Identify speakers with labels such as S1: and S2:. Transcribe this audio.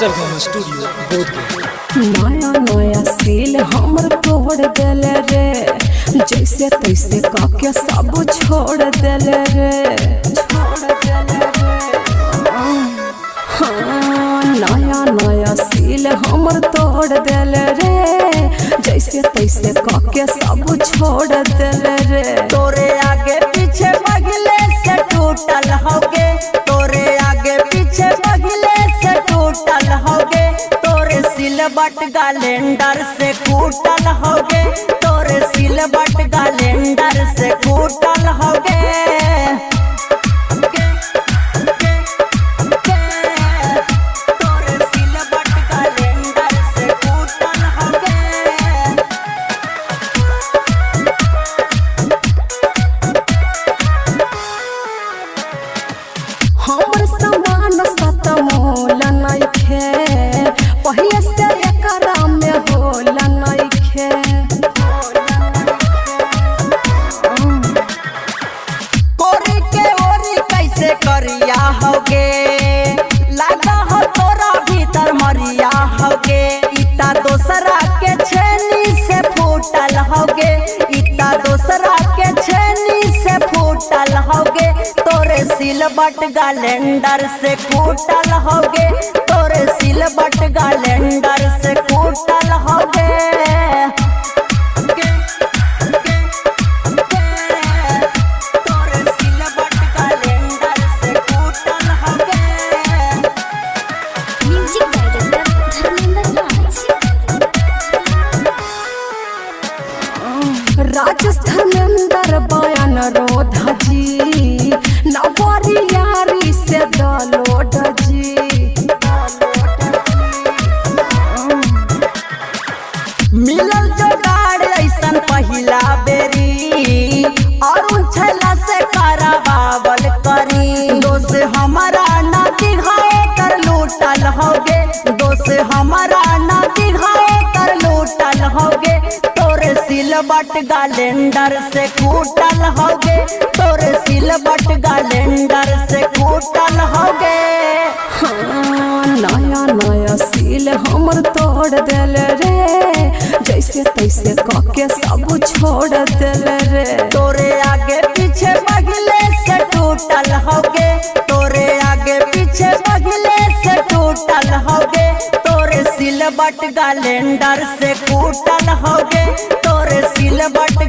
S1: सरगम studio Bodhgaya.
S2: नया नया सील हमर तोड़ दिल रे, जैसे तैसे काके सब छोड़ दिल रे, हाँ नया नया सील हमर तोड़ दिल रे, जैसे तैसे काके सब छोड़ दिल रे।
S3: तोरे आगे पीछे बगले से टूटल होगे, तोरे आगे पीछे बगले से टूटल होगे, तोरे सिलबट कैलेंडर से कूटल होगे, तोरे सिलबट कैलेंडर से कूटल होगे।
S2: हमर समान सत मोल नइखे, पहिले से एकरा में होल नइखे।
S3: कोरी के ओरी कैसे करिया होगे, लगा हो तोरा भीतर मरिया होगे। इता दोसरा के छेनी से फूटल होगे, इता दोसरा के छेनी से फूटल होगे, तोरे सिलबट कैलेंडर से कूटल होगे, तोरे सिलबट कैलेंडर से कूटल होगे। तोरे सिलबट कैलेंडर से कूटल होगे।
S4: म्यूजिक डायरेक्टर धर्मेंद्र
S2: राजेश धर्मेंद्र बयान रोधा जी, नवारी यारी से दलोड जी।
S3: मिलल जोगाड़ ऐसन पहिला बेरी, और छला से कराबावल करी। दोस्त हमारा ना दिखाए कर लूटल होगे, दोस्त हमारा ना दिखाए कर लूटल होगे, तोरे सिलबट कैलेंडर से कूटल होगे, तोरे सिलबट कैलेंडर से कूटल होगे।
S2: हाँ नया नया सील हमर तोड़ दिल रे, जैसे तैसे काके सब छोड़ दिल रे।
S3: तोरे आगे पीछे बगले से टूटल होगे, तोरे आगे पीछे बगले से टूटल होगे, तोरे सिलबट कैलेंडर से कूटल होगे, तोरे सिलबट